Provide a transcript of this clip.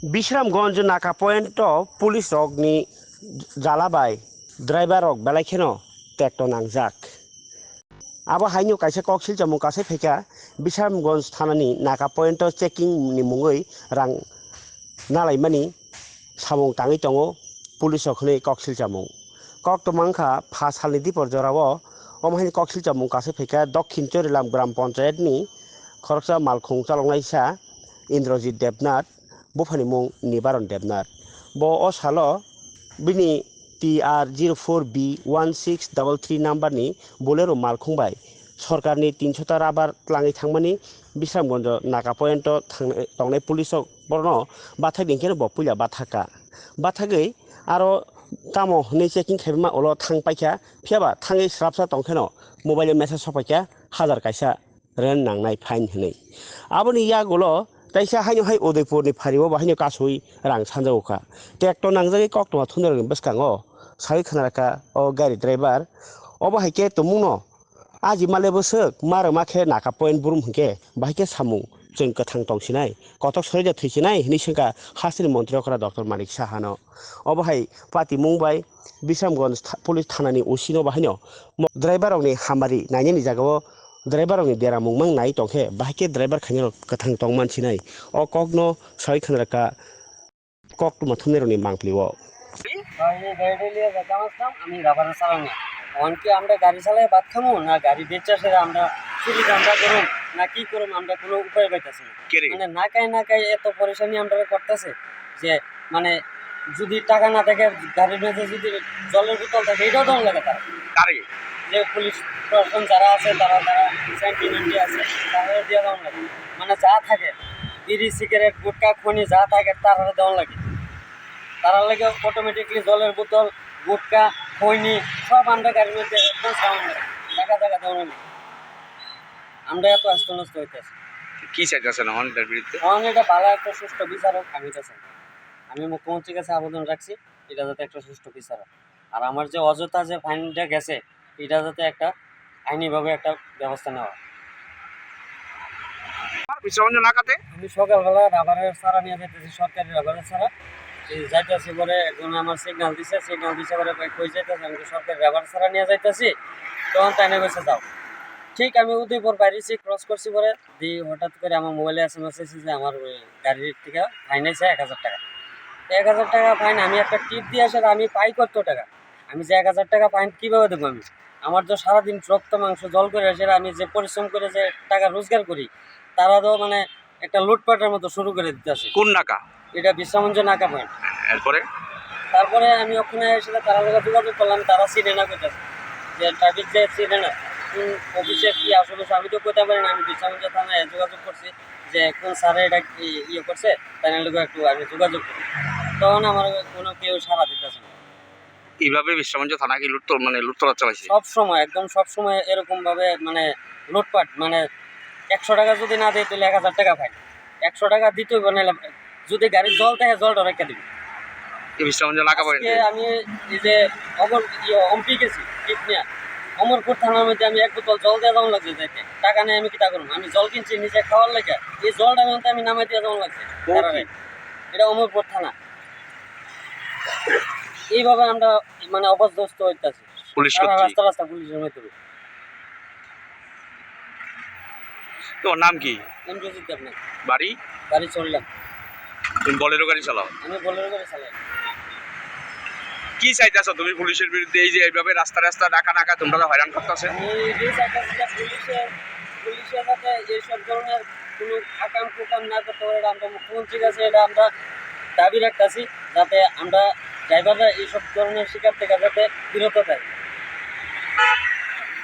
বিশ্রামগঞ্জ নাকা point police রকনি জ্বালাबाय driver रक बेलायखेनो tractor नांजाक आबो हाइनो काइसे कक्सिल जम्मू कासे फैका बिशामगंज थानानि नाका पॉइंट चेकिंग नि मुङै रां नालायमानि सामं ताङै दङो पुलिस रखनि कक्सिल जामुं कक तमांखा फा सालनि दिपर जराव अमहानि कक्सिल जामुं कासे फैका दक्षिण चोरिलाम ग्राम पंचायतनि खरकसा मालखुं चालंनायसा इन्द्रजित देबनाथ बुफानि मुं निबारन देबनाथ ब असालो बिनि TR04B1633 नाम्बारनि बोलेरो मालखुंबाय सरकारनि 300 राबार लाङै थांमानि बिश्रामगंज नाका पॉइंट थांनाय पुलिस बरनो बाथा देंखेनो बपुला बाथाका बाथागै आरो तामो नै चेकिं खाइमा अल थांपाइखा फियाबा थाङै स्राबसा तंखेनो मोबाइल मेसेज सपाइखा 1000 काइसा रेन नांनाय फाइन हनै आबोनि यागोलो ताइसा हाइनो हाइ उदयपुरनि फारिव बाहायनो कासुइ रां सानजावखा ट्रेक्टर नांजायै कक्टमा थुनर बसकाङो साइ खनारका ओ गारि ड्राइभार अब हाइके तमुनो आजि माले बसक मारो माखे नाका पॉइंट बुरुम हके बाहायके सामु जों गोथां तंसिनाय कटक सरिजा थैसिनाय निसंका हासिनि मन्त्रि अकरा डक्टर मानिक साहानो अब हाइ पार्टी मुंबाय बिश्रामगंज पुलिस थानानि उसिनो बाहायनो ड्राइभारनि हामारि नायनि जागाव ड्राइभारनि देरा मुंमां नाय तंखे बाहायके ड्राइभार खानि गोथां तंग मानसिनाय अ ककनो साइ खनारका কক মথুনেরনি মাংপ্লিও এই গাড়িটা নিয়ে যেতাম আসতাম আমি রাবারের চালানো অনকি আমরা গাড়ি চালাই ভাত খামো না গাড়ি বেচা সেরা আমরা চুরি ধান্দা করুম না কি করুম আমরা কোনো উপায় পাইতেছি না মানে না কাই এত পরেশানি আমরা করতেছে যে মানে যদি টাকা না থাকে গাড়ির মেঝে যদি জলের বোতল থাকে এটাও দম লাগে তার যে পুলিশ প্রশাসন যারা আছে তারা সেন্টিমেন্টি আছে তারা দিয়ে দম লাগে মানে যা থাকে বিড়ি সিগারেট গুটকা খনি যা থাকে তারা দেওয়া লাগে তারা লাগে অটোমেটিকলি জলের বোতল গুটকা খৈনি সব আমরা গাড়ির মধ্যে একদম সাউন্ড দেখা দেওয়া নেই আমরা এত আস্ত নষ্ট হইতেছি কি চাইতেছেন হন্ডার বিরুদ্ধে এটা ভালো একটা সুষ্ঠু বিচারক আমি চাই আমি মুখ্যমন্ত্রীর কাছে আবেদন রাখছি এটা যাতে একটা সুষ্ঠু বিচারক আর আমার যে অযথা যে ফাইনটা গেছে এটা যাতে একটা আইনিভাবে একটা ব্যবস্থা নেওয়া বিশ্ববন্ধু নাকাতে আমি সকালবেলা রাবারের চারা নিয়ে যাইতেছি সরকারি রাবারের চারা যাইতেছি পরে একজন আমার সিগন্যাল দিছে পরে কই যাইতেছে আমি সরকারি রাবার চারা নিয়ে যাইতেছি তখন তাই নেমেছে যাও ঠিক আমি উদয়পুর বাইরেছি ক্রস করছি পরে দিয়ে হঠাৎ করে আমার মোবাইলে SMS এসেছে যে আমার গাড়ির থেকে ফাইন আছে 1000 টাকা 1000 টাকা ফাইন আমি একটা টিপ দিয়ে আসে আমি পাই কত টাকা আমি যে 1000 টাকা ফাইন কীভাবে দেবো আমি আমার তো সারাদিন রক্ত মাংস জল করে আসে আমি যে পরিশ্রম করে যে টাকা রোজগার করি তারা তো মানে একটা লুটপাটের মতো শুরু করে দিতে আসে কোন নাকা এটা বিশ্রামগঞ্জ নাকা পয়েন্ট তারপরে আমি ওখানে এসে তারা লোক যোগাযোগ করলাম তারা চিনে না করতেছে যে ট্রাফিক যে চিনে না কোন অফিসে কি আসলে আমি তো করতে পারি না আমি বিশ্রামগঞ্জ থানায় যোগাযোগ করছি যে কোন স্যারে এটা ইয়ে করছে তাই লোক একটু আমি যোগাযোগ করি তখন আমার কোনো কেউ সাড়া দিতেছে না এইভাবে বিশ্রামগঞ্জ থানা কি লুটতরাজ চালাইছে একদম সব সময় এরকম ভাবে মানে লুটপাট মানে 100 টাকা যদি না দেয় তাহলে 1000 টাকা ফাইন 100 টাকা দিতে হবে না যদি গাড়ির জল থাকে জলটা রেখে দিবি আমি এই যে অম্পি গেছি অমরপুর থানার মধ্যে আমি 1 বোতল জল দিয়ে যাওয়া লাগছে যাইতে টাকা নেই আমি কিটা করবো আমি জল কিনছি নিজে খাওয়ার লাগে এই জলটা আমি নামাই দিয়ে যাওয়া লাগছে এটা অমরপুর থানা এইভাবে আমরা মানে অপদস্থ হইতেছি রাস্তা পুলিশের মধ্যে তোর নাম কি ইন্দ্রজিৎ দেবনাথ বাড়ি চললাম তুমি বলেরো গাড়ি চালাও আমি বলেরো গাড়ি চালাই কি চাইতেছো তুমি পুলিশের বিরুদ্ধে এই যে এইভাবে রাস্তা নাকা তোমরা হয়রান করতেছে আমি এই চাইতেছি যে পুলিশের সাথে এইসব ধরনের কোনো আকাম না করতে পারে আমরা মুখ্যমন্ত্রীর কাছে এটা আমরা দাবি রাখতেছি যাতে আমরা ড্রাইভাররা এইসব ধরনের শিকার থেকে যাতে বিরত থাকে